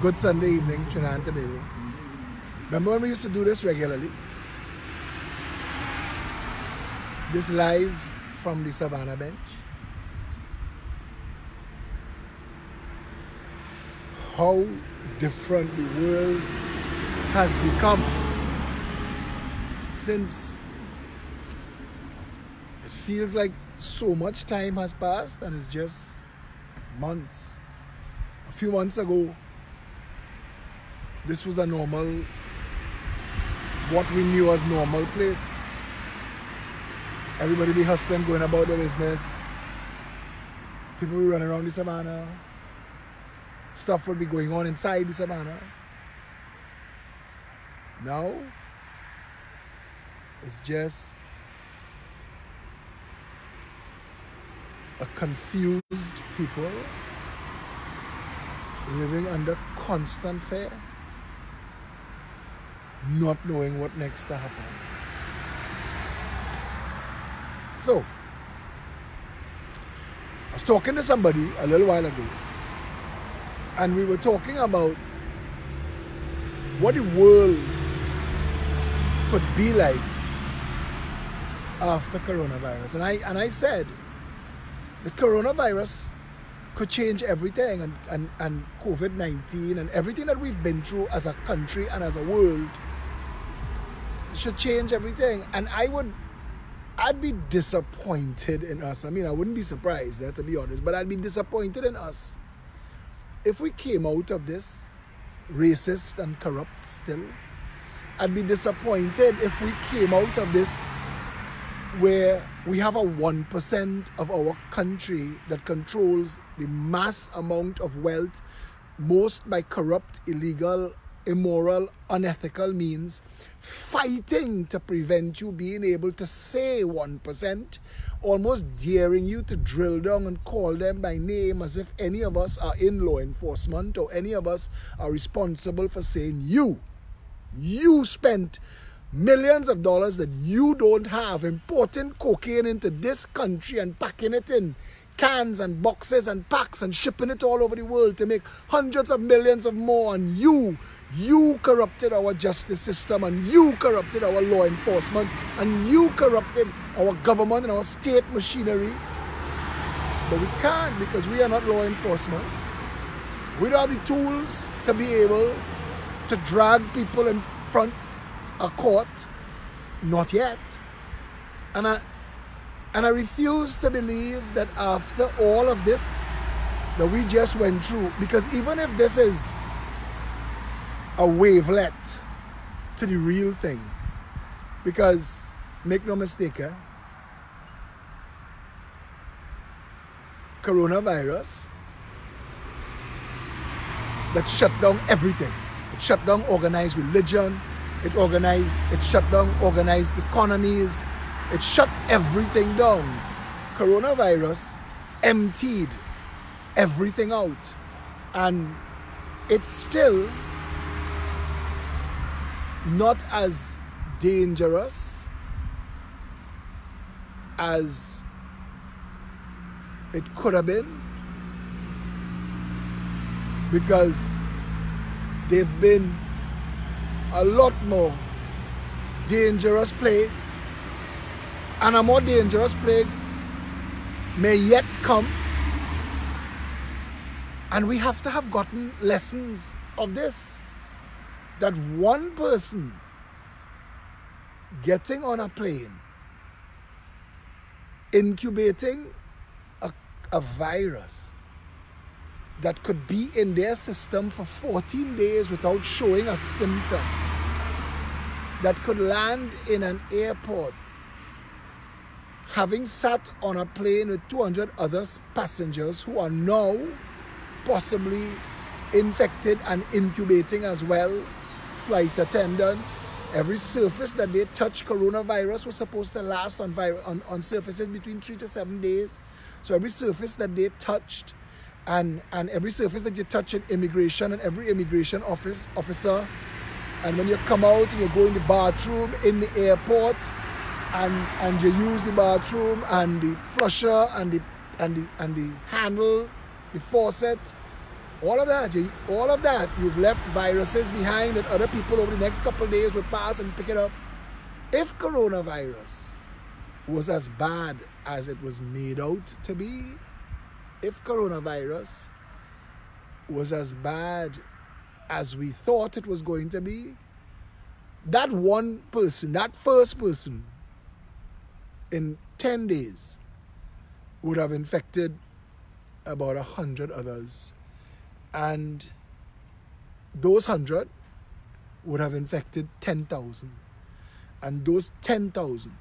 Good Sunday evening, Trinidad and Tobago. Remember when we used to do this regularly? This live from the Savannah bench. How different the world has become since it feels like so much time has passed and it's just months. A few months ago, this was a normal, what we knew as normal place. Everybody be hustling, going about their business. People be running around the Savannah. Stuff would be going on inside the Savannah. Now, it's just a confused people living under constant fear, not knowing what next to happen. So, I was talking to somebody a little while ago, and we were talking about what the world could be like after coronavirus. And I said, the coronavirus could change everything, and COVID-19 and everything that we've been through as a country and as a world should change everything. And I'd be disappointed in us. I mean, I wouldn't be surprised, to be honest, but I'd be disappointed in us if we came out of this racist and corrupt still. I'd be disappointed if we came out of this where we have a 1% of our country that controls the mass amount of wealth, most by corrupt, illegal, immoral, unethical means, fighting to prevent you being able to say 1%, almost daring you to drill down and call them by name as if any of us are in law enforcement or any of us are responsible for saying you spent millions of dollars that you don't have importing cocaine into this country and packing it in cans and boxes and packs and shipping it all over the world to make hundreds of millions of more, and you corrupted our justice system, and you corrupted our law enforcement, and you corrupted our government and our state machinery. But we can't, because we are not law enforcement. We don't have the tools to be able to drag people in front a court. Not yet. And I refuse to believe that after all of this that we just went through, because even if this is a wavelet to the real thing, because make no mistake, coronavirus that shut down everything. It shut down organized religion, it shut down organized economies, it shut everything down. Coronavirus emptied everything out, and it's still not as dangerous as it could have been, because they've been a lot more dangerous plagues, and a more dangerous plague may yet come, and we have to have gotten lessons of this, that one person getting on a plane, incubating a virus that could be in their system for 14 days without showing a symptom, that could land in an airport, having sat on a plane with 200 other passengers who are now possibly infected and incubating as well, flight attendants. Every surface that they touch, coronavirus was supposed to last on surfaces between 3 to 7 days. So every surface that they touched, and every surface that you touch in immigration, and every immigration officer, and when you come out and you go in the bathroom in the airport, and you use the bathroom and the flusher and the handle, the faucet, All of that, you've left viruses behind that other people over the next couple of days will pass and pick it up. If coronavirus was as bad as it was made out to be, if coronavirus was as bad as we thought it was going to be, that one person, that first person, in 10 days would have infected about 100 others. And those 100 would have infected 10,000. And those 10,000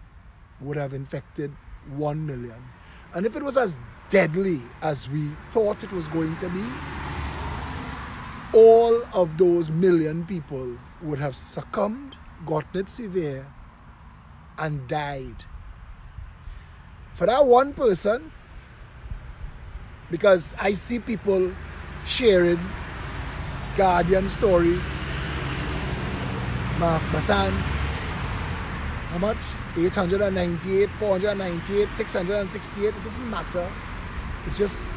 would have infected 1 million. And if it was as deadly as we thought it was going to be, all of those million people would have succumbed, gotten it severe, and died. For that one person, because I see people sharing Guardian story, Mark Bassan, how much? 898, 498, 668, it doesn't matter. It's just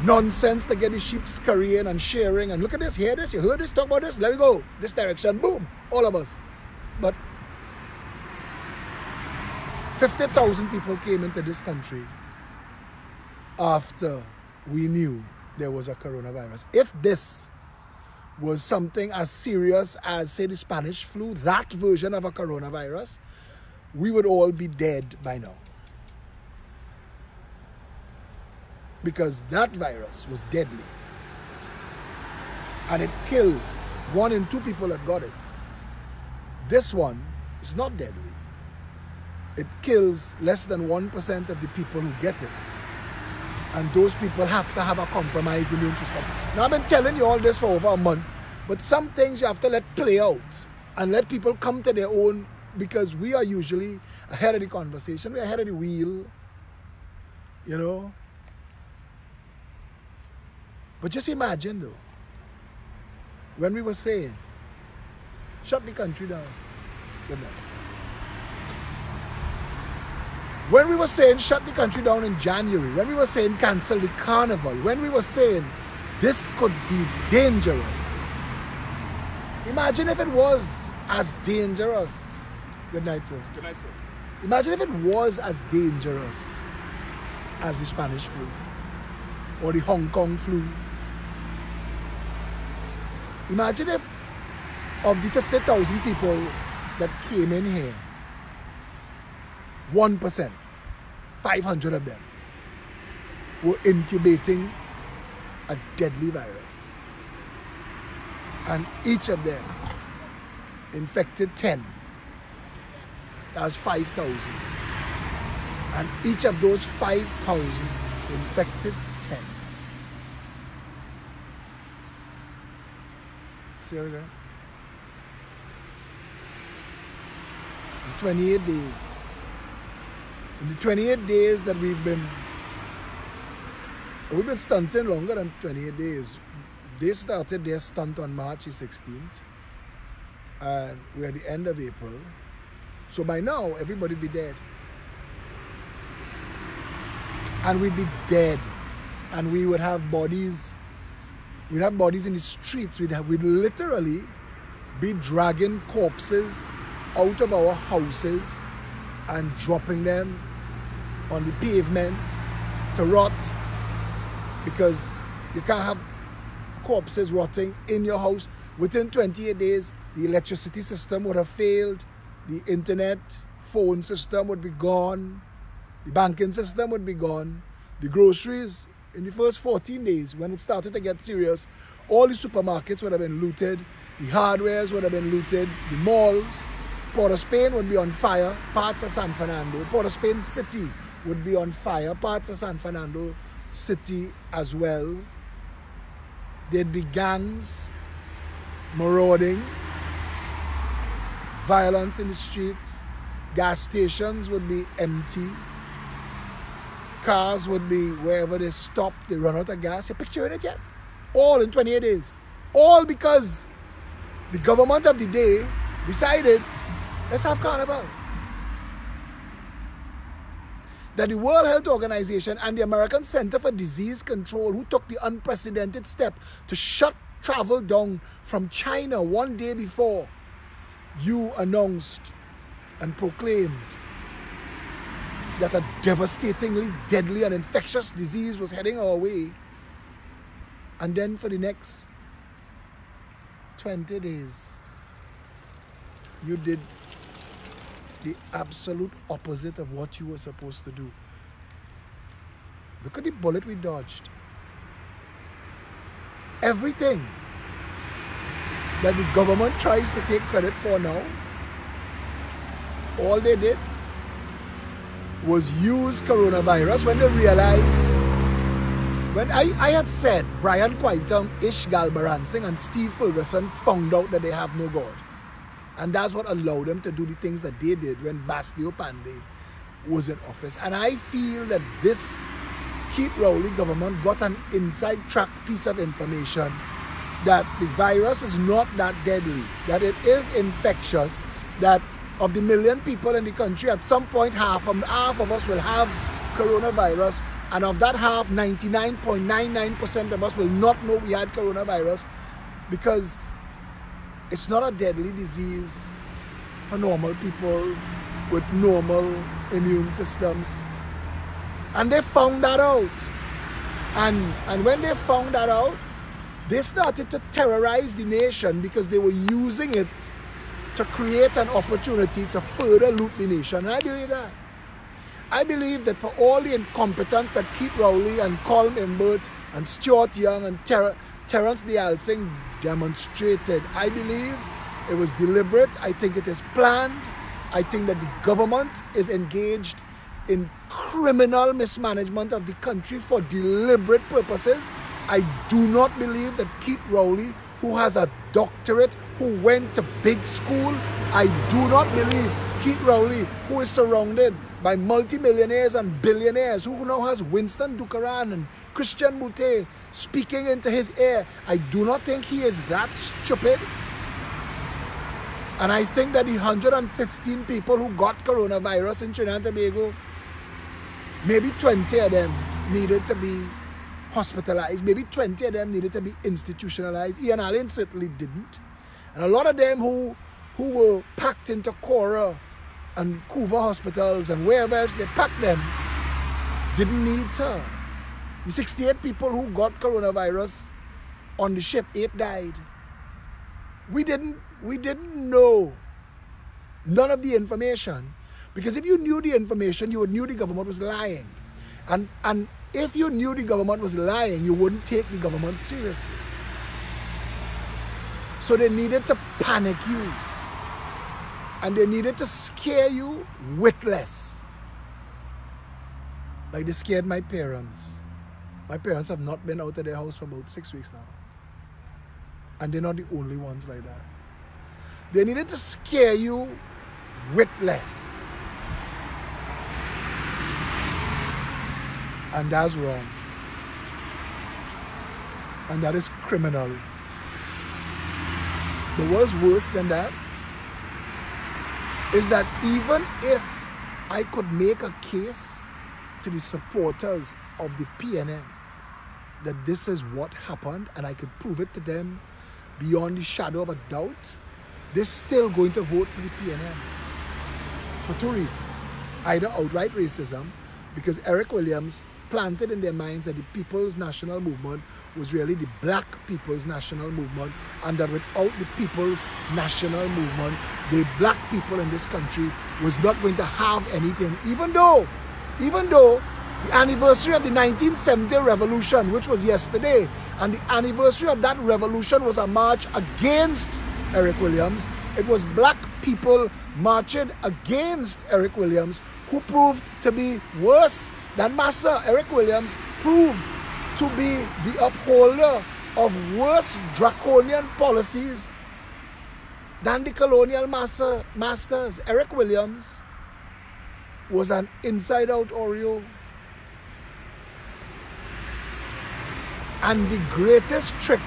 nonsense to get the sheep scurrying and sharing and look at this, hear this, you heard this, talk about this, let me go, this direction, boom, all of us. But 50,000 people came into this country after we knew there was a coronavirus. If this was something as serious as, say, the Spanish flu, that version of a coronavirus, we would all be dead by now. Because that virus was deadly. And it killed 1 in 2 people that got it. This one is not deadly. It kills less than 1% of the people who get it. And those people have to have a compromised immune system. Now, I've been telling you all this for over a month, but some things you have to let play out and let people come to their own, because we are usually ahead of the conversation. We're ahead of the wheel, you know. But just imagine, though, when we were saying, shut the country down. Good night. When we were saying shut the country down in January, when we were saying cancel the carnival, when we were saying this could be dangerous, imagine if it was as dangerous. Good night, sir. Good night, sir. Imagine if it was as dangerous as the Spanish flu or the Hong Kong flu. Imagine if of the 50,000 people that came in here, 1%, 500 of them, were incubating a deadly virus. And each of them infected 10. That's 5,000. And each of those 5,000 infected 10. See how that? In 28 days. In the 28 days that we've been stunting longer than 28 days. They started their stunt on March the 16th. And we're at the end of April. So by now, everybody would be dead. And we'd be dead. And we would have bodies. We'd have bodies in the streets. We'd literally be dragging corpses out of our houses and dropping them on the pavement to rot, because you can't have corpses rotting in your house. Within 28 days, the electricity system would have failed, the internet, phone system would be gone, the banking system would be gone, the groceries, in the first 14 days, when it started to get serious, all the supermarkets would have been looted, the hardwares would have been looted, the malls, Port of Spain would be on fire, parts of San Fernando, Port of Spain City would be on fire, parts of San Fernando City as well. There'd be gangs, marauding, violence in the streets, gas stations would be empty, cars would be wherever they stop, they run out of gas. You're picturing it yet? All in 28 days. All because the government of the day decided, let's have carnival. that the World Health Organization and the American Center for Disease Control, who took the unprecedented step to shut travel down from China one day before, you announced and proclaimed that a devastatingly deadly and infectious disease was heading our way. And then for the next 20 days, you did the absolute opposite of what you were supposed to do. Look at the bullet we dodged. Everything that the government tries to take credit for now, all they did was use coronavirus when they realized, when I had said Brian Poynton, Ish Galbaransing and Steve Ferguson found out that they have no God. And that's what allowed them to do the things that they did when Bastio Pandey was in office. And I feel that this Keith Rowley government got an inside track piece of information that the virus is not that deadly, that it is infectious, that of the million people in the country, at some point half of us will have coronavirus, and of that half, 99.99% of us will not know we had coronavirus, because it's not a deadly disease for normal people with normal immune systems. And they found that out. And when they found that out, they started to terrorize the nation because they were using it to create an opportunity to further loot the nation. And I believe that. I believe that for all the incompetence that Keith Rowley and Colm Imbert and Stuart Young and Terence D'Alsing demonstrated, I believe it was deliberate. I think it is planned. I think that the government is engaged in criminal mismanagement of the country for deliberate purposes. I do not believe that Keith Rowley, who has a doctorate, who went to big school, I do not believe Keith Rowley, who is surrounded by multimillionaires and billionaires, who now has Winston Dukaran and Christian Moutet speaking into his ear, I do not think he is that stupid. And I think that the 115 people who got coronavirus in Trinidad and Tobago, maybe 20 of them needed to be hospitalized. Maybe 20 of them needed to be institutionalized. Ian Allen certainly didn't. And a lot of them who were packed into Cora and Couva hospitals and wherever else they packed them didn't need to. The 68 people who got coronavirus on the ship, 8 died. We didn't know none of the information, because if you knew the information, you would knew the government was lying. And if you knew the government was lying, you wouldn't take the government seriously. So they needed to panic you. And they needed to scare you witless. Like they scared my parents. My parents have not been out of their house for about 6 weeks now. And they're not the only ones like that. They needed to scare you witless. And that's wrong. And that is criminal. But what's worse than that is that even if I could make a case to the supporters of the PNM that this is what happened, and I could prove it to them beyond the shadow of a doubt, they're still going to vote for the PNM for two reasons. Either outright racism, because Eric Williams planted in their minds that the People's National Movement was really the Black People's National Movement, and that without the People's National Movement, the black people in this country was not going to have anything, even though the anniversary of the 1970 revolution, which was yesterday, and the anniversary of that revolution was a march against Eric Williams. It was black people marching against Eric Williams, who proved to be worse than Massa. Eric Williams proved to be the upholder of worse draconian policies than the colonial masters. Eric Williams was an inside-out Oreo. And the greatest trick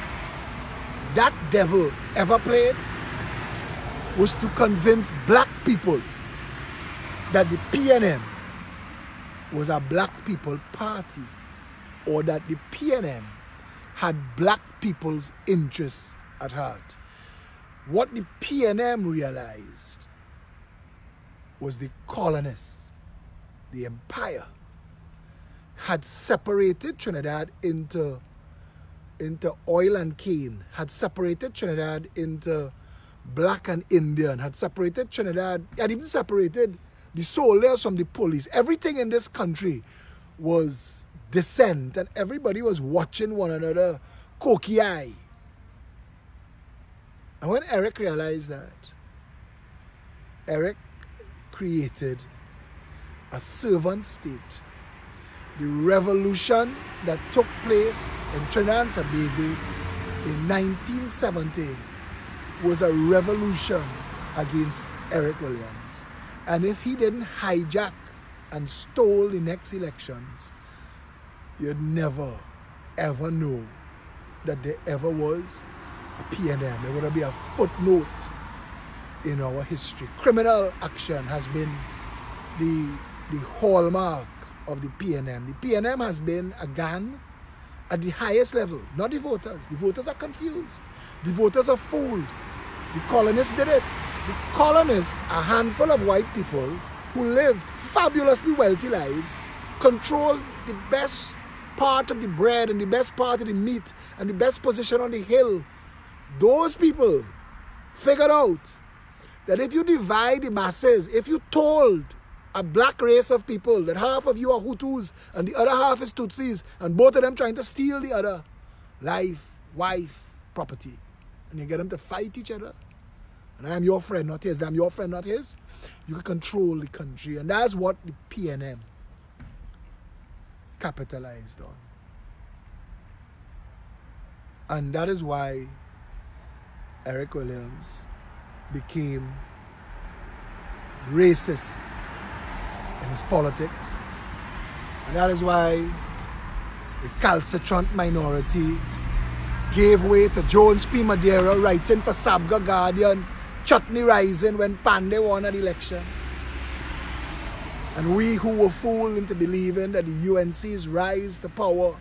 that devil ever played was to convince black people that the PNM was a black people party, or that the PNM had black people's interests at heart. What the PNM realized was the colonists, the empire, had separated Trinidad into oil and cane, had separated Trinidad into black and Indian, had separated Trinidad, had even separated the soldiers from the police. Everything in this country was dissent, and everybody was watching one another cocky eye. And when Eric realized that, Eric created a servant state. The revolution that took place in Trinidad and Tobago in 1970 was a revolution against Eric Williams. And if he didn't hijack and stole the next elections, you'd never, ever know that there ever was a PNM. There would be a footnote in our history. Criminal action has been the hallmark of the PNM. The PNM has been a gang at the highest level, not the voters. The voters are confused. The voters are fooled. The colonists did it. The colonists, a handful of white people who lived fabulously wealthy lives, controlled the best part of the bread and the best part of the meat and the best position on the hill. Those people figured out that if you divide the masses, if you told a black race of people that half of you are Hutus and the other half is Tutsis, and both of them trying to steal the other, life, wife, property, and you get them to fight each other, and I am your friend, not his, I'm your friend, not his, you can control the country. And that's what the PNM capitalized on. And that is why Eric Williams became racist in his politics. And that is why the calcitrant minority gave way to Jones P. Madeira writing for Sabga Guardian, Chutney Rising when Pandey won an election. And we who were fooled into believing that the UNC's rise to power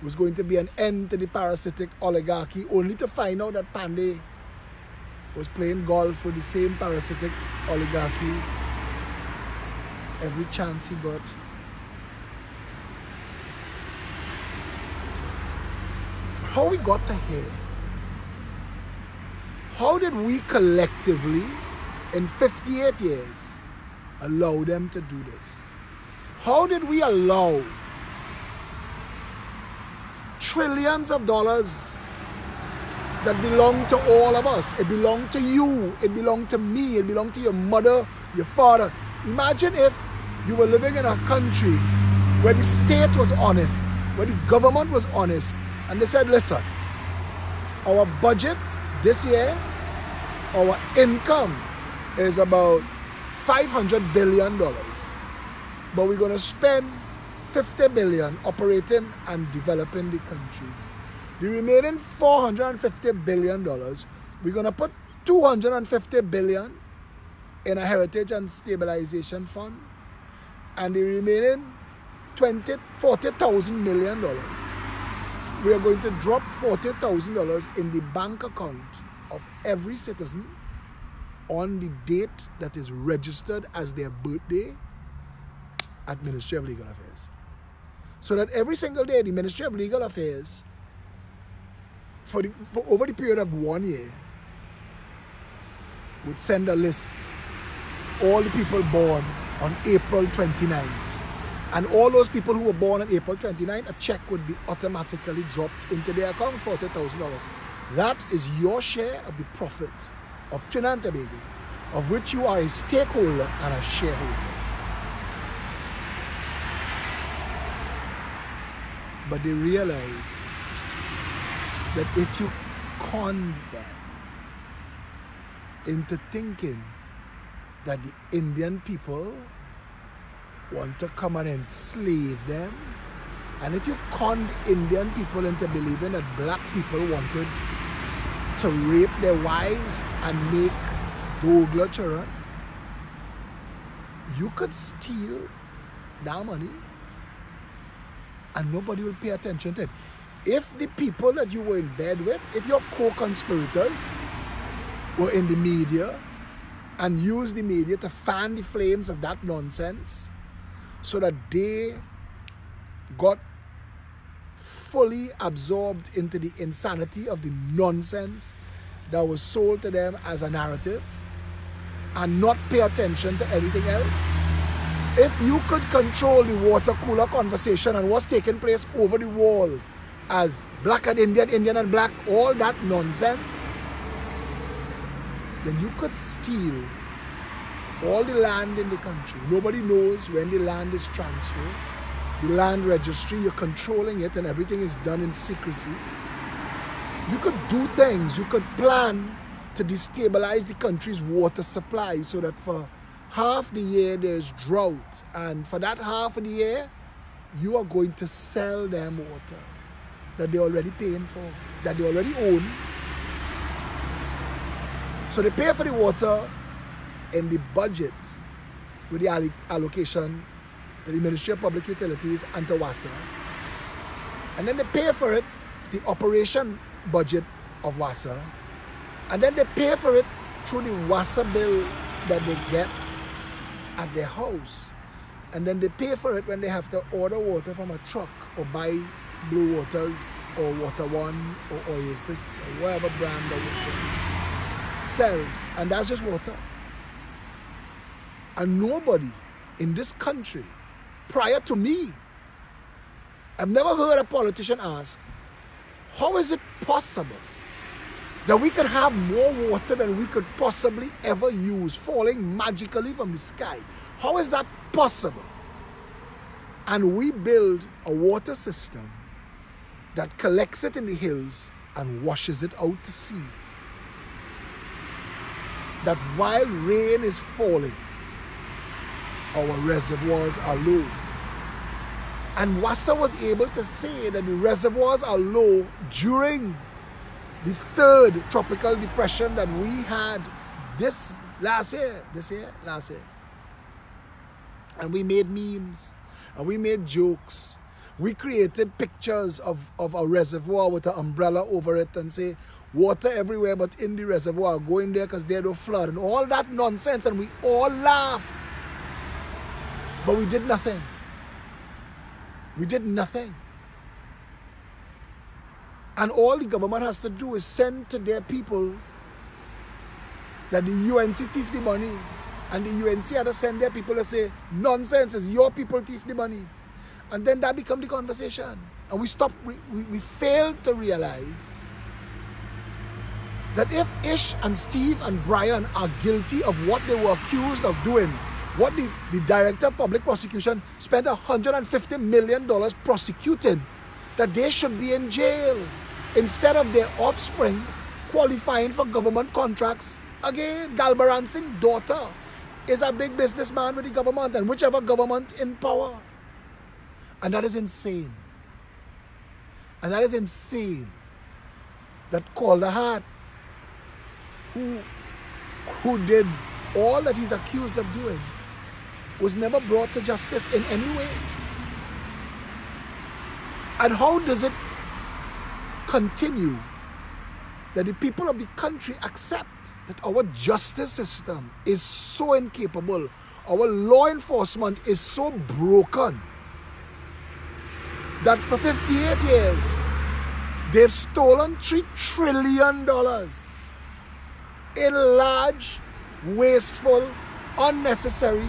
was going to be an end to the parasitic oligarchy, only to find out that Pandey was playing golf with the same parasitic oligarchy every chance he got. How we got to here? How did we collectively, in 58 years, allow them to do this? How did we allow trillions of dollars that belong to all of us? It belonged to you, it belonged to me, it belonged to your mother, your father. Imagine if you were living in a country where the state was honest, where the government was honest, and they said, listen, our budget this year, our income is about $500 billion, but we're going to spend $50 billion operating and developing the country. The remaining $450 billion, we're going to put $250 billion in a heritage and stabilization fund, and the remaining $40,000 million, we are going to drop $40,000 in the bank account of every citizen on the date that is registered as their birthday at Ministry of Legal Affairs. So that every single day, the Ministry of Legal Affairs, for over the period of 1 year, would send a list of all the people born on April 29th. And all those people who were born on April 29th, a check would be automatically dropped into their account, $40,000. That is your share of the profit of Trinidad and Tobago, of which you are a stakeholder and a shareholder. But they realize that if you conned them into thinking that the Indian people want to come and enslave them, and if you conned Indian people into believing that black people wanted to rape their wives and make Douglas children, you could steal that money and nobody will pay attention to it. If the people that you were in bed with, if your co-conspirators were in the media and used the media to fan the flames of that nonsense so that they got fully absorbed into the insanity of the nonsense that was sold to them as a narrative and not pay attention to everything else. If you could control the water cooler conversation and what's taking place over the wall as black and Indian, Indian and black, all that nonsense, then you could steal all the land in the country. Nobody knows when the land is transferred. The land registry, you're controlling it and everything is done in secrecy. You could do things, you could plan to destabilize the country's water supply so that for half the year there's drought, and for that half of the year you are going to sell them water that they're already paying for, that they already own. So they pay for the water in the budget with the allocation to the Ministry of Public Utilities and to WASA, and then they pay for it, the operation budget of WASA, and then they pay for it through the WASA bill that they get at their house, and then they pay for it when they have to order water from a truck or buy Blue Waters or Water One or Oasis or whatever brand of water sells, and that's just water. And nobody in this country prior to me, I've never heard a politician ask, how is it possible that we could have more water than we could possibly ever use falling magically from the sky? How is that possible? And we build a water system that collects it in the hills and washes it out to sea. That while rain is falling, our reservoirs are low. And WASA was able to say that the reservoirs are low during the third tropical depression that we had last year. And we made memes and we made jokes. We created pictures of a reservoir with an umbrella over it and say, water everywhere but in the reservoir, go in there because there don't flood and all that nonsense, and we all laughed. But we did nothing. We did nothing. And all the government has to do is send to their people that the UNC thief the money. And the UNC had to send their people to say, nonsense, it's your people thief the money. And then that becomes the conversation. And we failed to realize that if Ish and Steve and Brian are guilty of what they were accused of doing, what the Director of Public Prosecution spent $150 million prosecuting, that they should be in jail instead of their offspring qualifying for government contracts. Again, Galbaran Singh's daughter is a big businessman with the government and whichever government in power. And that is insane. And that is insane that Calder Hart, who did all that he's accused of doing, was never brought to justice in any way. And how does it continue that the people of the country accept that our justice system is so incapable, our law enforcement is so broken, that for 58 years they've stolen $3 trillion in large, wasteful, unnecessary,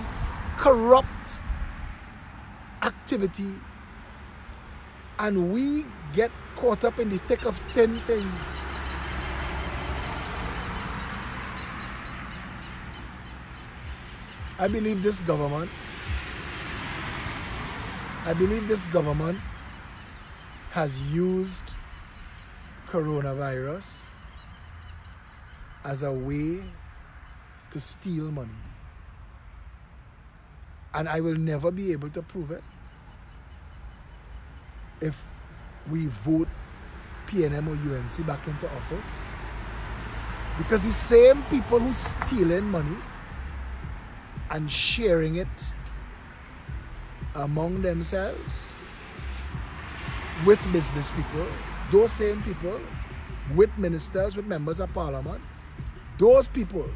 corrupt activity, and we get caught up in the thick of thin things. I believe this government has used coronavirus as a way to steal money. And I will never be able to prove it if we vote PNM or UNC back into office. Because the same people who stealing money and sharing it among themselves with business people, those same people, with ministers, with members of parliament, those people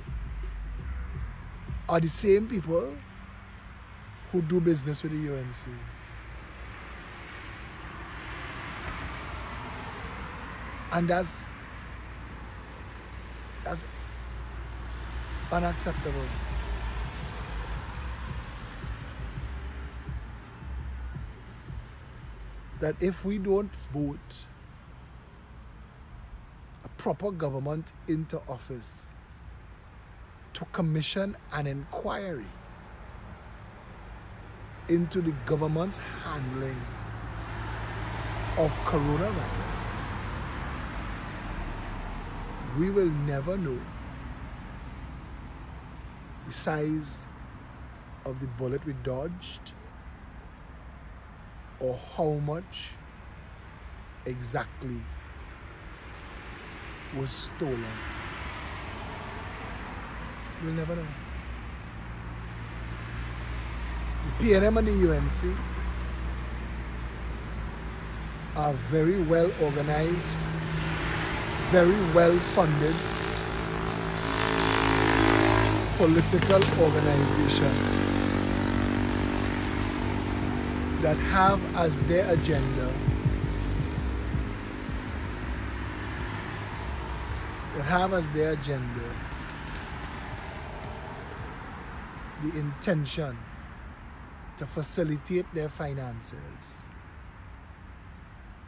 are the same people who do business with the UNC. And that's unacceptable. That if we don't vote a proper government into office to commission an inquiry into the government's handling of coronavirus, we will never know the size of the bullet we dodged or how much exactly was stolen. We'll never know. The PNM and the UNC are very well organized, very well funded political organizations that have as their agenda the intention to facilitate their finances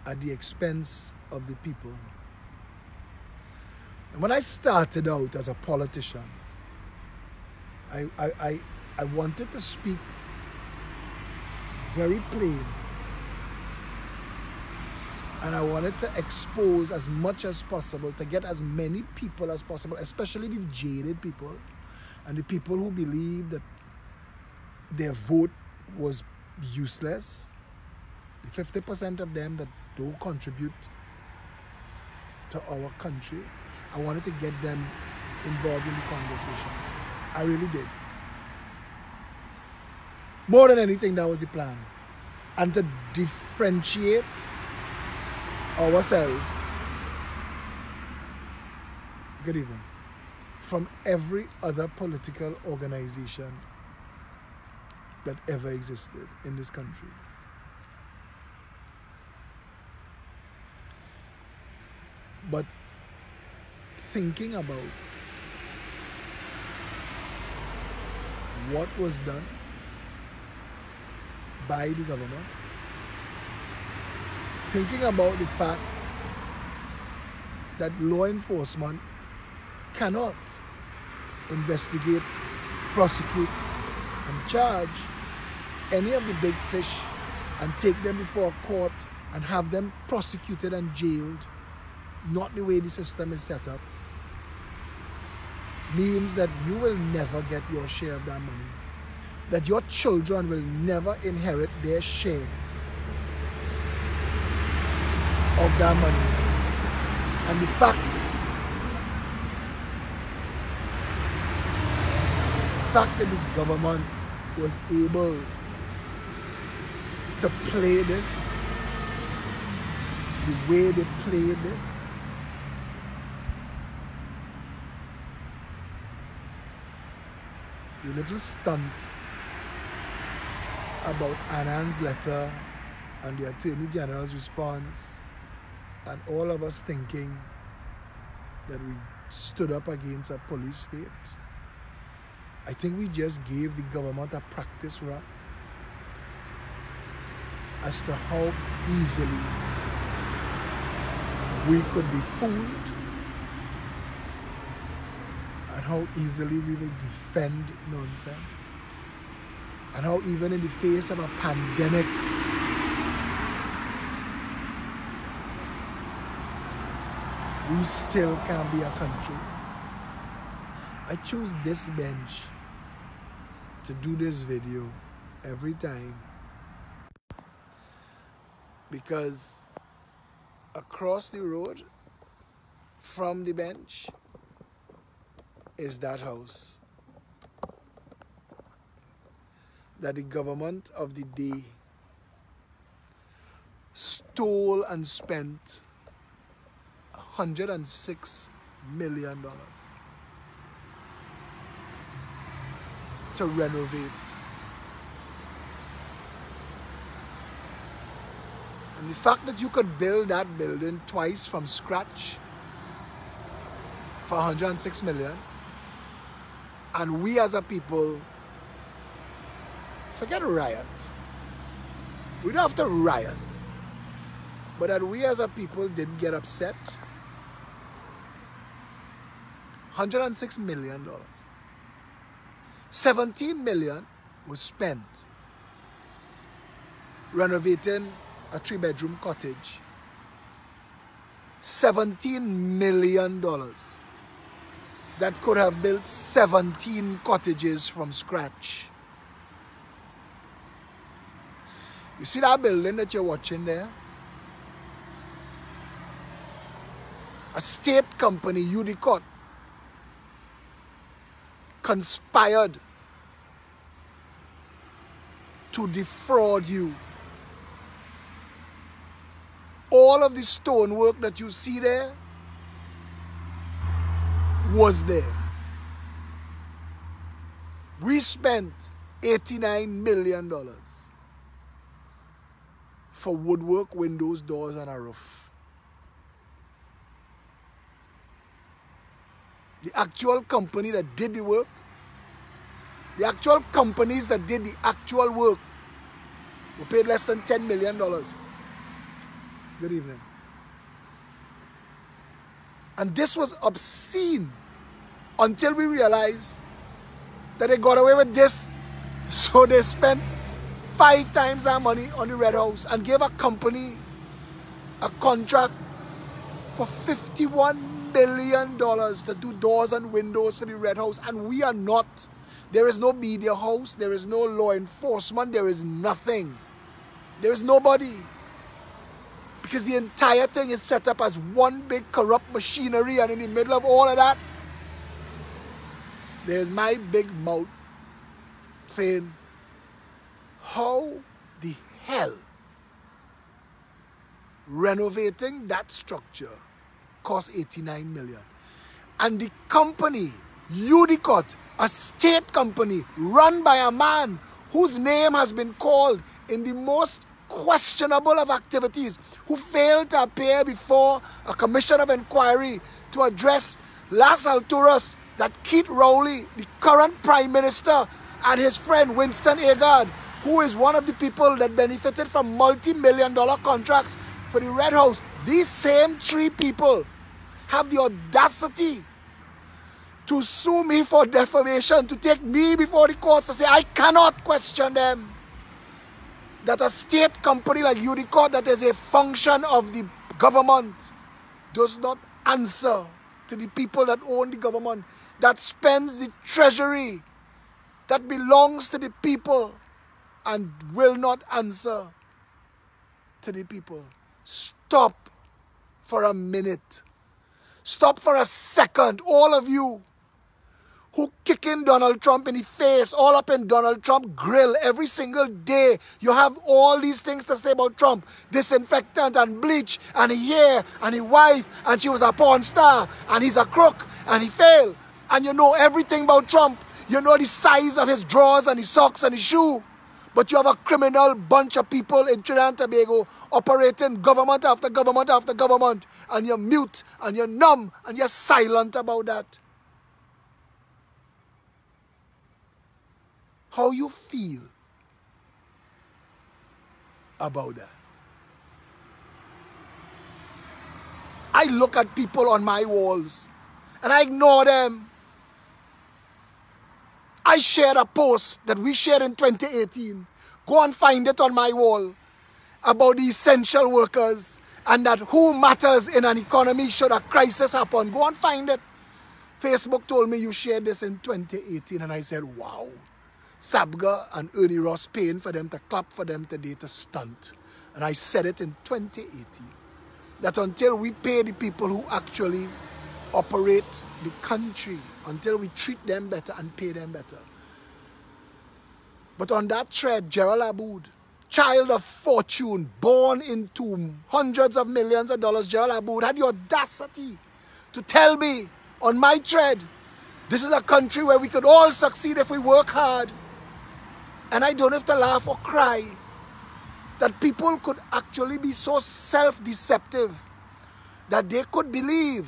at the expense of the people. And when I started out as a politician, I wanted to speak very plain, and I wanted to expose as much as possible to get as many people as possible, especially the jaded people and the people who believe that their vote was useless, the 50% of them that don't contribute to our country. I wanted to get them involved in the conversation. I really did. More than anything, that was the plan. And to differentiate ourselves, good evening, from every other political organization that ever existed in this country. But thinking about what was done by the government, thinking about the fact that law enforcement cannot investigate, prosecute, and charge any of the big fish and take them before a court and have them prosecuted and jailed, not the way the system is set up, means that you will never get your share of that money, that your children will never inherit their share of that money. And the fact that the government was able to play this the way they played this, the little stunt about Anand's letter and the Attorney General's response, and all of us thinking that we stood up against a police state, I think we just gave the government a practice run as to how easily we could be fooled and how easily we will defend nonsense, and how even in the face of a pandemic, we still can be a country. I choose this bench to do this video every time because across the road from the bench is that house that the government of the day stole and spent $106 million to renovate. And the fact that you could build that building twice from scratch for $106 million, and we as a people, forget riot. We don't have to riot. But that we as a people didn't get upset. $106 million. $17 million was spent renovating a 3-bedroom cottage. $17 million that could have built 17 cottages from scratch. You see that building that you're watching there? A state company, Udicott, conspired to defraud you. All of the stonework that you see there was there. We spent $89 million for woodwork, windows, doors, and a roof. The actual company that did the work, the actual companies that did the actual work were paid less than $10 million. Good evening. And this was obscene until we realized that they got away with this. So they spent 5 times that money on the Red House and gave a company a contract for $51 million to do doors and windows for the Red House. And we are not. There is no media house. There is no law enforcement. There is nothing. There is nobody. Because the entire thing is set up as one big corrupt machinery, and in the middle of all of that, there's my big mouth saying, how the hell renovating that structure cost $89 million? And the company, Udicott, a state company run by a man whose name has been called in the most questionable of activities, who failed to appear before a commission of inquiry to address Las Alturas, that Keith Rowley, the current Prime Minister, and his friend Winston Agard, who is one of the people that benefited from multi-million-dollar contracts for the Red House. These same 3 people have the audacity to sue me for defamation, to take me before the courts to say I cannot question them. That a state company like Udicott, that is a function of the government, does not answer to the people that own the government, that spends the treasury that belongs to the people and will not answer to the people. Stop for a minute. Stop for a second, all of you who kicking Donald Trump in the face, all up in Donald Trump grill every single day. You have all these things to say about Trump. Disinfectant and bleach and hair and his wife, and she was a porn star, and he's a crook and he failed. And you know everything about Trump. You know the size of his drawers and his socks and his shoe. But you have a criminal bunch of people in Trinidad and Tobago operating government after government after government, and you're mute and you're numb and you're silent about that. How you feel about that? I look at people on my walls and I ignore them. I shared a post that we shared in 2018. Go and find it on my wall about the essential workers and that who matters in an economy should a crisis happen. Go and find it. Facebook told me you shared this in 2018, and I said, wow. Sabga and Ernie Ross paying for them to clap for them today to stunt. And I said it in 2018. That until we pay the people who actually operate the country, until we treat them better and pay them better. But on that thread, Gerald Aboud child of fortune, born into hundreds of millions of dollars, Gerald Aboud, had the audacity to tell me on my thread, this is a country where we could all succeed if we work hard. And I don't have to laugh or cry that people could actually be so self-deceptive that they could believe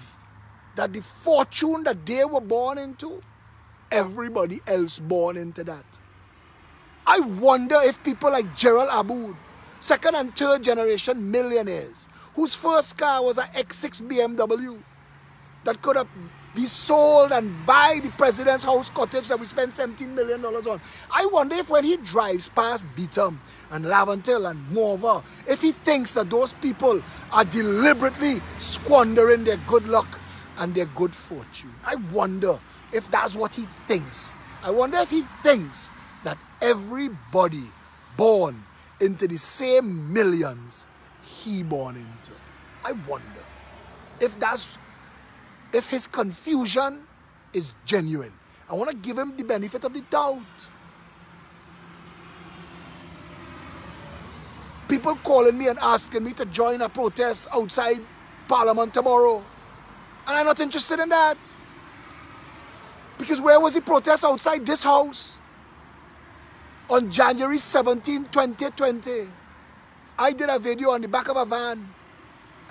that the fortune that they were born into, everybody else born into that. I wonder if people like Gerald Aboud, second and third generation millionaires, whose first car was an X6 BMW that could have be sold and buy the president's house cottage that we spent $17 million on. I wonder if when he drives past Beetham and Laventille and Morva, if he thinks that those people are deliberately squandering their good luck and their good fortune. I wonder if that's what he thinks. I wonder if he thinks that everybody born into the same millions he born into. I wonder if his confusion is genuine. I want to give him the benefit of the doubt. People calling me and asking me to join a protest outside Parliament tomorrow. And I'm not interested in that. Because where was the protest outside this house? On January 17, 2020. I did a video on the back of a van.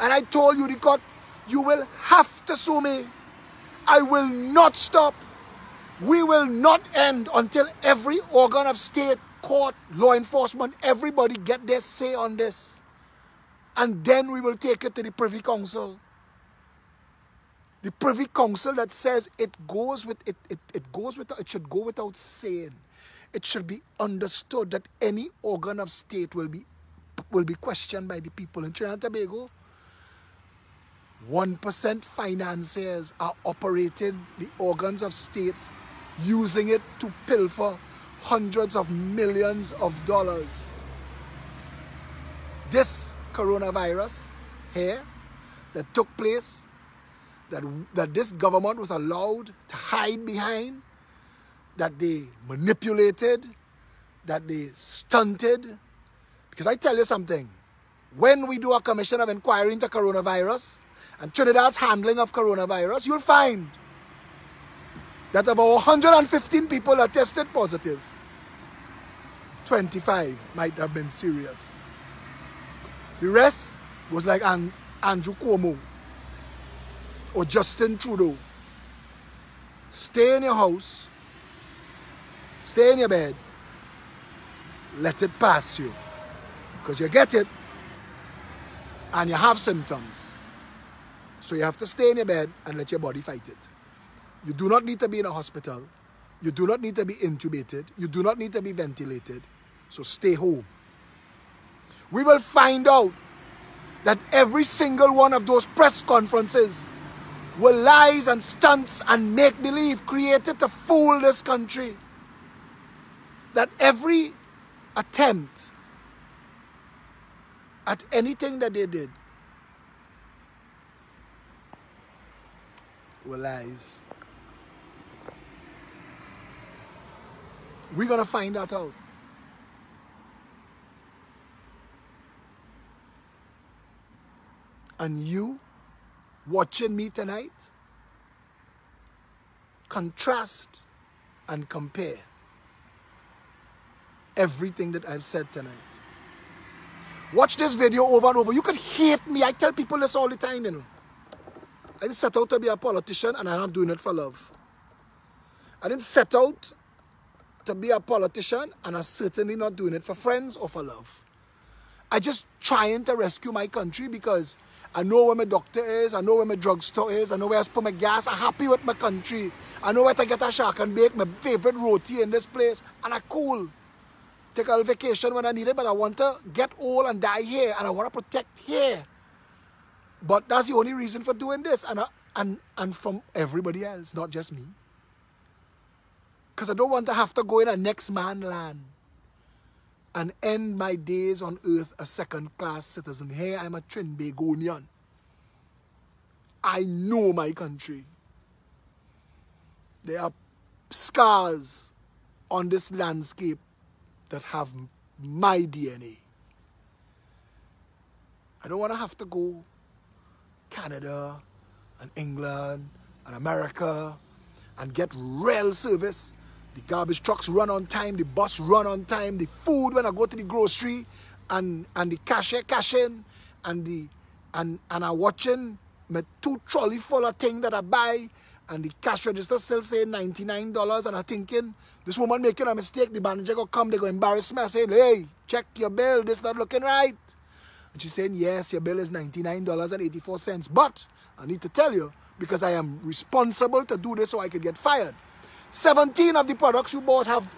And I told you, the court, you will have to sue me. I will not stop. We will not end until every organ of state, court, law enforcement, everybody get their say on this. And then we will take it to the Privy Council. The Privy Council that says it should go without saying. It should be understood that any organ of state will be questioned by the people. In Trinidad and Tobago, 1% financiers are operating the organs of state, using it to pilfer hundreds of millions of dollars. This coronavirus here that took place, that this government was allowed to hide behind, that they manipulated, that they stunted. Because I tell you something, when we do a commission of inquiry into coronavirus and Trinidad's handling of coronavirus, you'll find that about 115 people that tested positive, 25 might have been serious. The rest was like Andrew Cuomo or Justin Trudeau. Stay in your house, stay in your bed, let it pass you. Because you get it and you have symptoms. So you have to stay in your bed and let your body fight it. You do not need to be in a hospital. You do not need to be intubated. You do not need to be ventilated. So stay home. We will find out that every single one of those press conferences were lies and stunts and make-believe created to fool this country. That every attempt at anything that they did were lies. We're going to find that out. And you watching me tonight, contrast and compare everything that I've said tonight. Watch this video over and over. You can hate me. I tell people this all the time, you know. I didn't set out to be a politician and I'm not doing it for love. I didn't set out to be a politician and I'm certainly not doing it for friends or for love. I just trying to rescue my country because I know where my doctor is, I know where my drugstore is, I know where I put my gas, I'm happy with my country. I know where to get a shark and bake, my favorite roti in this place, and I'm cool. Take a little vacation when I need it, but I want to get old and die here, and I want to protect here. But that's the only reason for doing this, and from everybody else, not just me. Because I don't want to have to go in a next man land and end my days on earth a second-class citizen. Here I'm a Trinbagonian. I know my country. There are scars on this landscape that have my DNA. I don't want to have to go Canada and England and America and get rail service. The garbage trucks run on time, the bus run on time, the food when I go to the grocery and the cashier cash in and I'm watching my 2 trolley full of things that I buy and the cash register still say $99 and I'm thinking, this woman making a mistake, the manager go come, they go embarrass me. I say, hey, check your bill, this not looking right. And she's saying, yes, your bill is $99.84. But I need to tell you, because I am responsible to do this so I can get fired. 17 of the products you bought have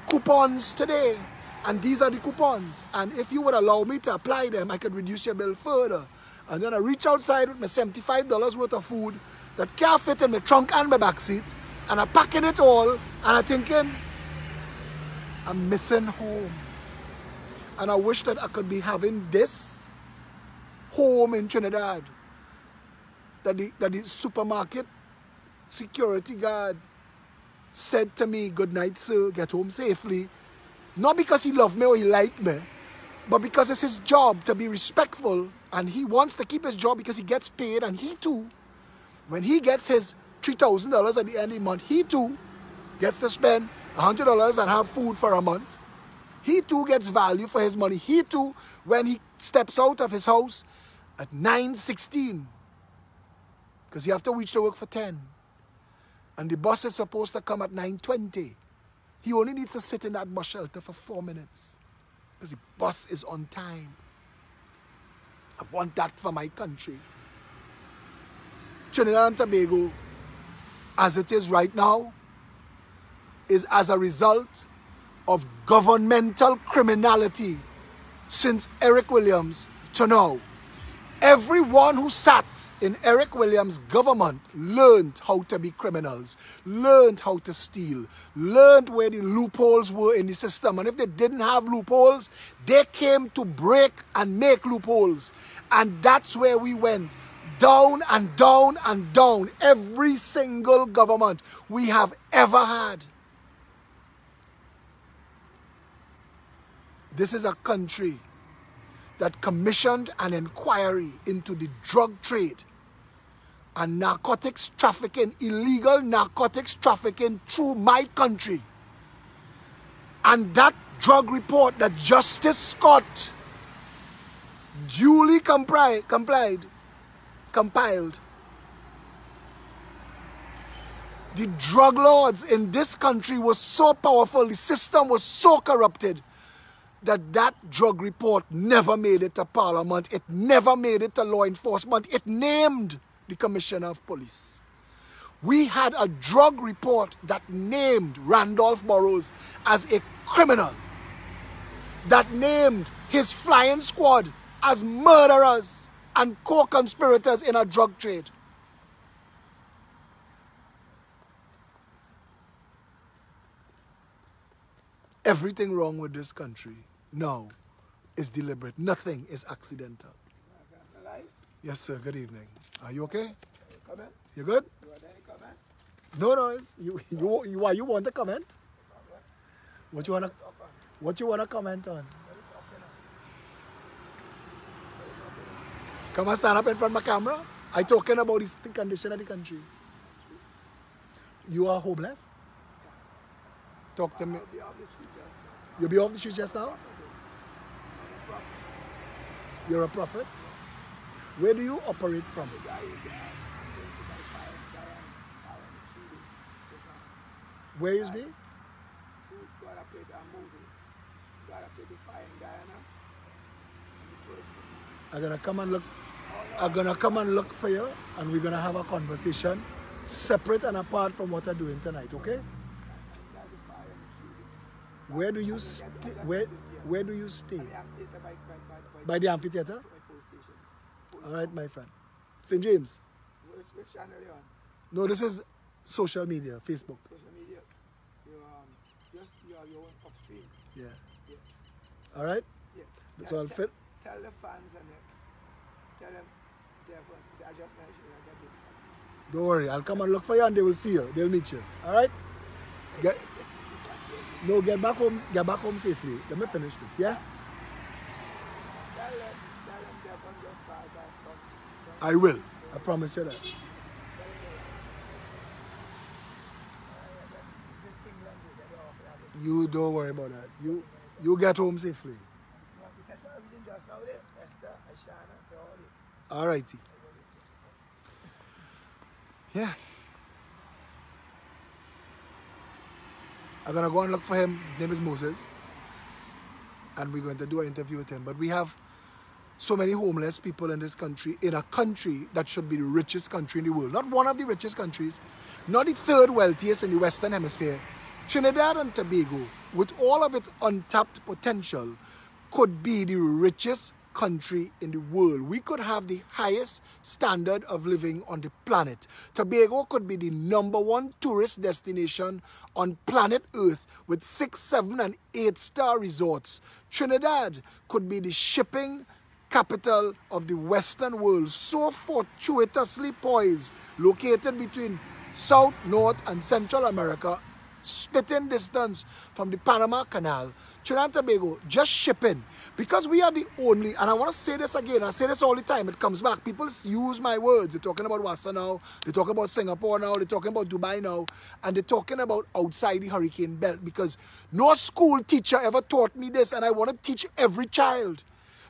coupons today. And these are the coupons. And if you would allow me to apply them, I could reduce your bill further. And then I reach outside with my $75 worth of food that can't fit in my trunk and my back seat. And I'm packing it all. And I'm thinking, I'm missing home. And I wish that I could be having this home in Trinidad. That the supermarket security guard said to me, good night, sir, get home safely. Not because he loved me or he liked me, but because it's his job to be respectful, and he wants to keep his job because he gets paid, and he too, when he gets his $3,000 at the end of the month, he too gets to spend $100 and have food for a month. He too gets value for his money. He too, when he steps out of his house at 9:16, because you have to reach to work for 10, and the bus is supposed to come at 9:20, he only needs to sit in that bus shelter for 4 minutes because the bus is on time. I want that for my country. Trinidad and Tobago, as it is right now, is as a result of governmental criminality since Eric Williams to now. Everyone who sat in Eric Williams' government learned how to be criminals, learned how to steal, learned where the loopholes were in the system. And if they didn't have loopholes, they came to break and make loopholes. And that's where we went. Down and down and down. Every single government we have ever had. This is a country that commissioned an inquiry into the drug trade and narcotics trafficking, illegal narcotics trafficking through my country. And that drug report that Justice Scott duly compiled, the drug lords in this country were so powerful, the system was so corrupted, that drug report never made it to Parliament. It never made it to law enforcement. It named the Commissioner of Police. We had a drug report that named Randolph Burrows as a criminal, that named his flying squad as murderers and co-conspirators in a drug trade. Everything wrong with this country now is deliberate. Nothing is accidental. Yes, sir. Good evening. Are you okay? You good? No. You want to comment? What you wanna comment on? Come and stand up in front of my camera. I talking about the condition of the country. You are homeless? Talk to me. You'll be off the streets just now? You're a prophet? Where do you operate from? Where you be? I'm gonna come and look for you, and we're gonna have a conversation separate and apart from what I'm doing tonight, okay? Where do you stay? Where do you stay? By the amphitheater? All right, my friend. St. James? Which channel are you on? No, this is social media, Facebook. Social media? You're on upstream? Yeah. Yeah. All right? Yeah. So I'll fit. Tell the fans and tell them I just mentioned I get it. Don't worry, I'll come and look for you and they will see you. They'll meet you. All right? Get. No, get back home safely. Let me finish this, yeah? Tell them they're from just pass by from I will. I promise you that. the thing language they don't offer that. You don't worry about that. You get home safely. Because everything just now there. Esther, Ashana, they're all Alrighty. Yeah. I'm gonna go and look for him. His name is Moses. And we're going to do an interview with him. But we have so many homeless people in this country, in a country that should be the richest country in the world. Not one of the richest countries, not the third wealthiest in the Western Hemisphere. Trinidad and Tobago, with all of its untapped potential, could be the richest country in the world. We could have the highest standard of living on the planet. Tobago could be the #1 tourist destination on planet Earth with 6, 7, and 8-star resorts. Trinidad could be the shipping capital of the Western world, so fortuitously poised, located between South, North, and Central America, spitting distance from the Panama Canal. Trinidad and Tobago, just shipping. Because we are the only, and I want to say this again, I say this all the time, it comes back. People use my words. They're talking about Wassa now, they're talking about Singapore now, they're talking about Dubai now, and they're talking about outside the hurricane belt, because no school teacher ever taught me this, and I want to teach every child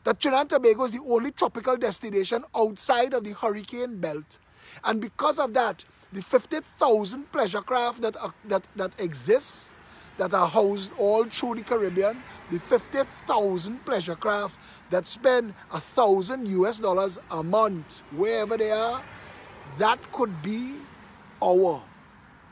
that Trinidad and Tobago is the only tropical destination outside of the hurricane belt. And because of that, the 50,000 pleasure craft that exists, that are housed all through the Caribbean, the 50,000 pleasure craft that spend $1,000 a month, wherever they are, that could be our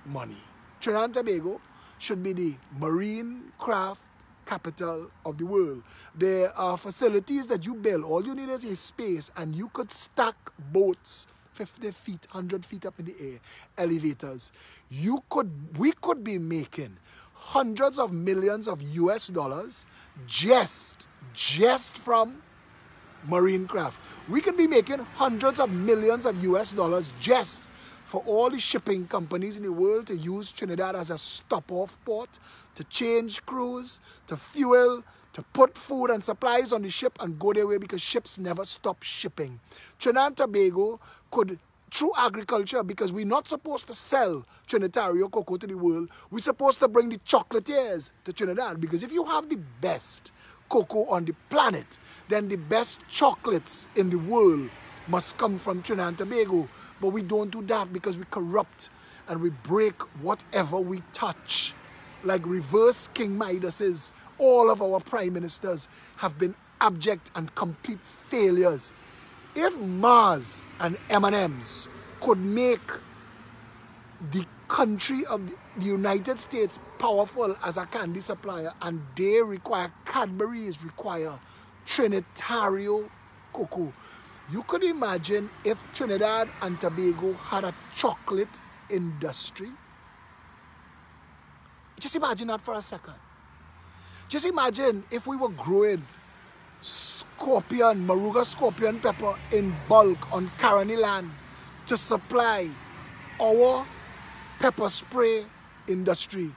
money. Trinidad and Tobago should be the marine craft capital of the world. There are facilities that you build. All you need is a space, and you could stack boats 50 feet, 100 feet up in the air, elevators. We could be making hundreds of millions of US dollars just from marine craft. We could be making hundreds of millions of US dollars just for all the shipping companies in the world to use Trinidad as a stop-off port, to change crews, to fuel, to put food and supplies on the ship and go their way, because ships never stop shipping. Trinidad and Tobago could, through agriculture, because we're not supposed to sell Trinitario cocoa to the world, we're supposed to bring the chocolatiers to Trinidad, because if you have the best cocoa on the planet, then the best chocolates in the world must come from Trinidad and Tobago. But we don't do that because we corrupt and we break whatever we touch. Like reverse King Midas's, all of our prime ministers have been abject and complete failures. If Mars and M&M's could make the country of the United States powerful as a candy supplier, and they require, Cadbury's require Trinitario cocoa, you could imagine if Trinidad and Tobago had a chocolate industry. Just imagine that for a second. Just imagine if we were growing Maruga scorpion pepper in bulk on Caroni land to supply our pepper spray industry,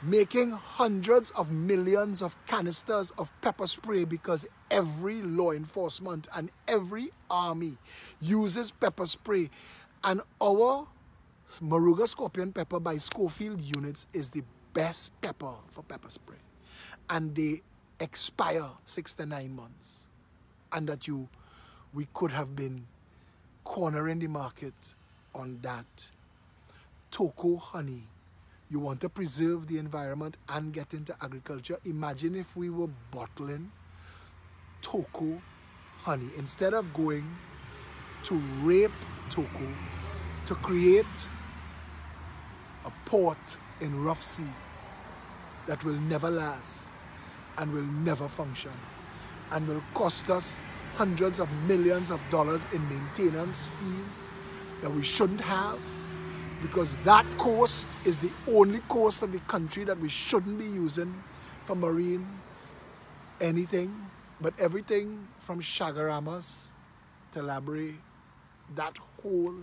making hundreds of millions of canisters of pepper spray, because every law enforcement and every army uses pepper spray. And our Maruga scorpion pepper by Schofield units is the best pepper for pepper spray. And they expire 6 to 9 months. And that we could have been cornering the market on that. Toko honey. You want to preserve the environment and get into agriculture. Imagine if we were bottling Toko honey. Instead of going to rape Toko to create a port in rough sea that will never last and will never function and will cost us hundreds of millions of dollars in maintenance fees that we shouldn't have, because that coast is the only coast of the country that we shouldn't be using for marine anything, but everything from Chagaramas to Labray, that whole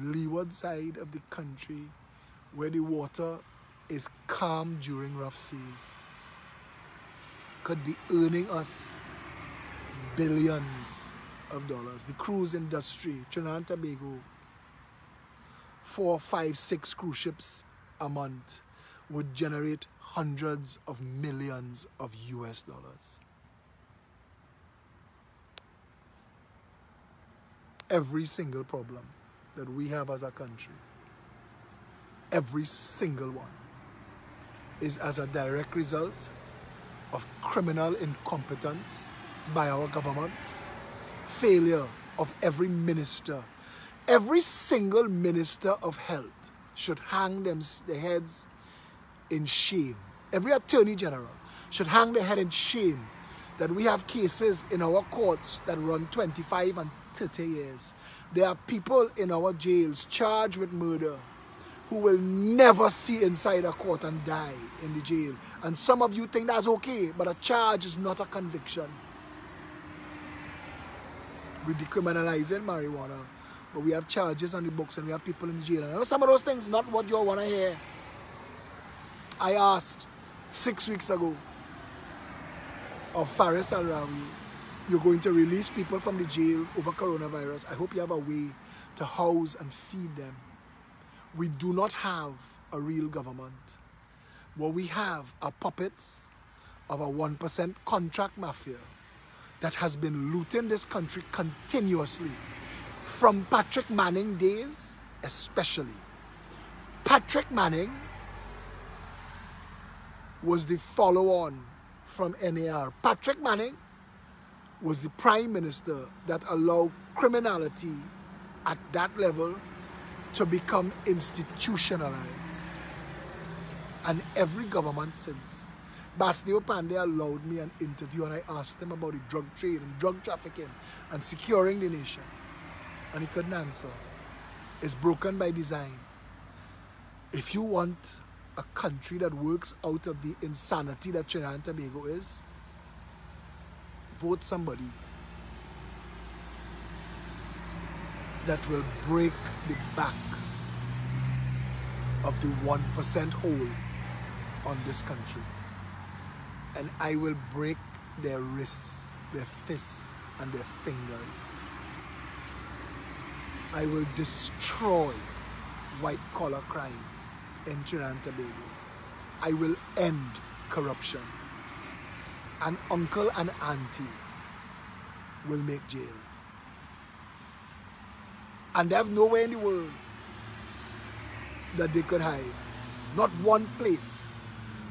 leeward side of the country where the water is calm during rough seas could be earning us billions of dollars. The cruise industry, Trinidad and Tobago, 4, 5, 6 cruise ships a month would generate hundreds of millions of US dollars. Every single problem that we have as a country, every single one, is as a direct result of criminal incompetence by our governments, failure of every minister. Every single minister of health should hang their heads in shame. Every attorney general should hang their head in shame that we have cases in our courts that run 25 and 30 years. There are people in our jails charged with murder who will never see inside a court and die in the jail. And some of you think that's okay, but a charge is not a conviction. We're decriminalizing marijuana, but we have charges on the books and we have people in the jail. And I know some of those things not what you all want to hear. I asked 6 weeks ago of Faris Al-Rawi, you're going to release people from the jail over coronavirus. I hope you have a way to house and feed them. We do not have a real government. What we have are puppets of a 1% contract mafia that has been looting this country continuously. From Patrick Manning days, especially. Patrick Manning was the follow-on from NAR. Patrick Manning was the prime minister that allowed criminality at that level to become institutionalized. And every government since. Basdeo Pandey allowed me an interview and I asked him about the drug trade and drug trafficking and securing the nation. And he couldn't answer. It's broken by design. If you want a country that works out of the insanity that Trinidad and Tobago is, vote somebody that will break the back of the 1% hold on this country. And I will break their wrists, their fists, and their fingers. I will destroy white-collar crime in Trinidad and Tobago. I will end corruption. And uncle and auntie will make jail. And they have nowhere in the world that they could hide. Not one place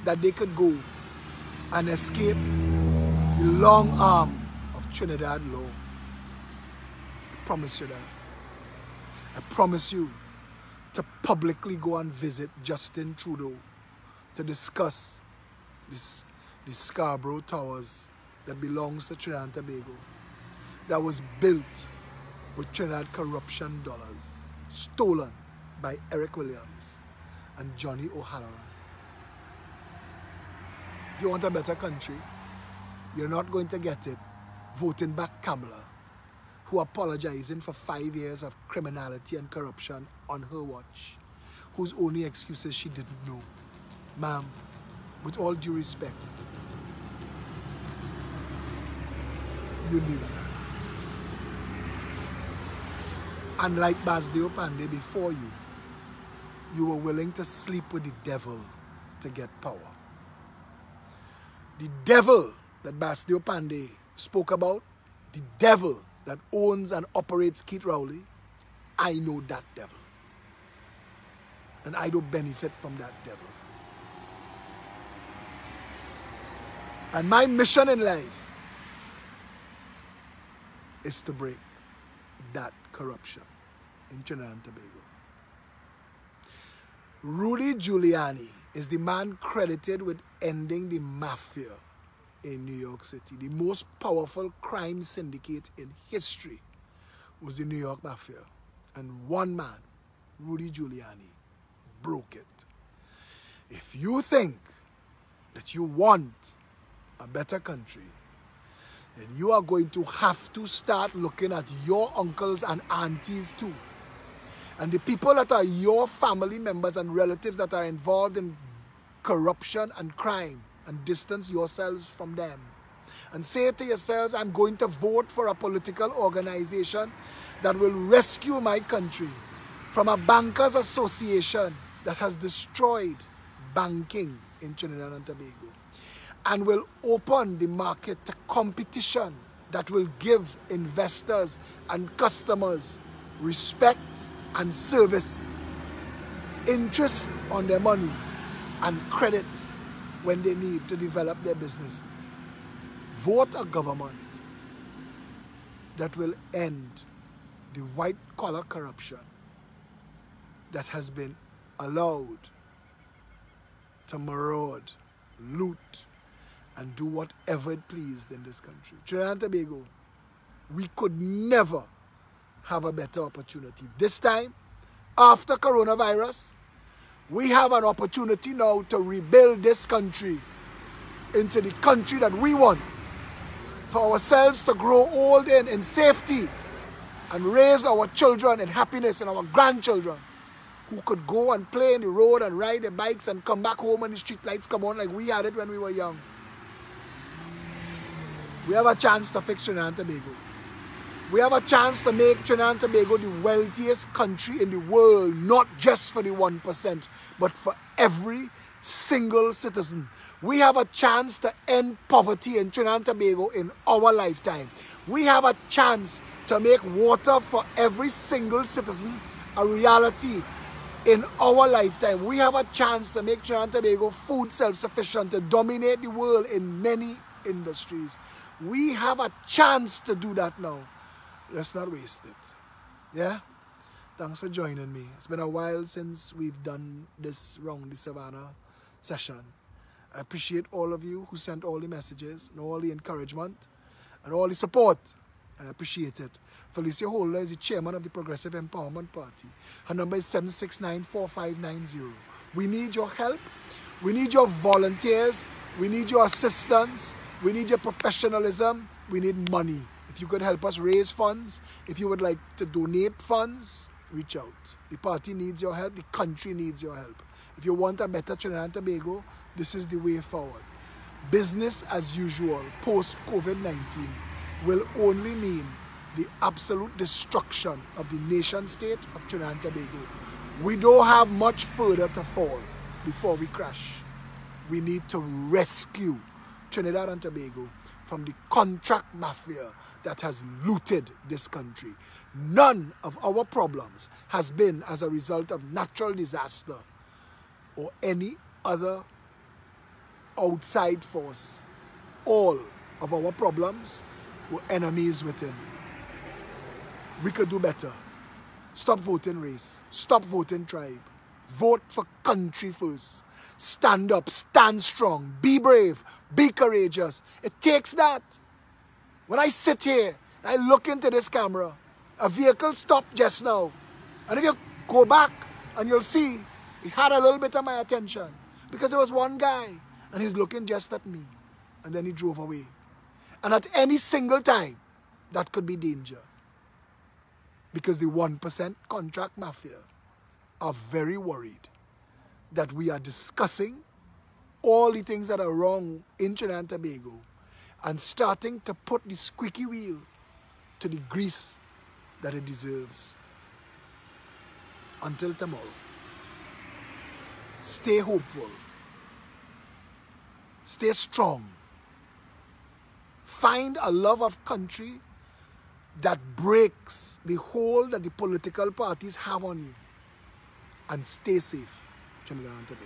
that they could go and escape the long arm of Trinidad law. I promise you that. I promise you to publicly go and visit Justin Trudeau to discuss the Scarborough Towers that belongs to Trinidad and Tobago, that was built with Trinidad corruption dollars, stolen by Eric Williams and Johnny O'Halloran. You want a better country? You're not going to get it voting back Kamala, who apologizing for 5 years of criminality and corruption on her watch, whose only excuse is she didn't know. Ma'am, with all due respect, you knew. And like Basdeo Pandey before you, you were willing to sleep with the devil to get power. The devil that Basdeo Pandey spoke about, the devil that owns and operates Keith Rowley, I know that devil. And I don't benefit from that devil. And my mission in life is to break that corruption in Trinidad and Tobago. Rudy Giuliani is the man credited with ending the mafia in New York City. The most powerful crime syndicate in history was the New York Mafia. And one man, Rudy Giuliani, broke it. If you think that you want a better country, then you are going to have to start looking at your uncles and aunties too. And the people that are your family members and relatives that are involved in corruption and crime and distance yourselves from them. And say to yourselves, I'm going to vote for a political organization that will rescue my country from a bankers association that has destroyed banking in Trinidad and Tobago, and will open the market to competition that will give investors and customers respect and service, interest on their money, and credit when they need to develop their business. Vote a government that will end the white-collar corruption that has been allowed to maraud, loot, and do whatever it pleased in this country. Trinidad and Tobago, we could never have a better opportunity. This time, after coronavirus, we have an opportunity now to rebuild this country into the country that we want, for ourselves to grow old in safety and raise our children in happiness and our grandchildren who could go and play in the road and ride their bikes and come back home when the street lights come on like we had it when we were young. We have a chance to fix Trinidad and Tobago. We have a chance to make Trinidad and Tobago the wealthiest country in the world, not just for the 1%, but for every single citizen. We have a chance to end poverty in Trinidad and Tobago in our lifetime. We have a chance to make water for every single citizen a reality in our lifetime. We have a chance to make Trinidad and Tobago food self-sufficient, to dominate the world in many industries. We have a chance to do that now. Let's not waste it. Yeah? Thanks for joining me. It's been a while since we've done this Round the Savannah session. I appreciate all of you who sent all the messages and all the encouragement and all the support. I appreciate it. Felicia Holder is the chairman of the Progressive Empowerment Party. Her number is 769-4590. We need your help. We need your volunteers. We need your assistance. We need your professionalism. We need money. If you could help us raise funds, if you would like to donate funds, reach out. The party needs your help. The country needs your help. If you want a better Trinidad and Tobago, this is the way forward. Business as usual post-COVID-19 will only mean the absolute destruction of the nation state of Trinidad and Tobago. We don't have much further to fall before we crash. We need to rescue Trinidad and Tobago from the contract mafia that has looted this country. None of our problems has been as a result of natural disaster or any other outside force. All of our problems were enemies within. We could do better. Stop voting race. Stop voting tribe. Vote for country first. Stand up. Stand strong. Be brave. Be courageous. It takes that. When I sit here, I look into this camera. A vehicle stopped just now. And if you go back and you'll see, it had a little bit of my attention. Because there was one guy and he's looking just at me. And then he drove away. And at any single time, that could be danger. Because the 1% contract mafia are very worried that we are discussing all the things that are wrong in Trinidad and Tobago and starting to put the squeaky wheel to the grease that it deserves. Until tomorrow, stay hopeful, stay strong, find a love of country that breaks the hold that the political parties have on you, and stay safe, Trinidad and Tobago.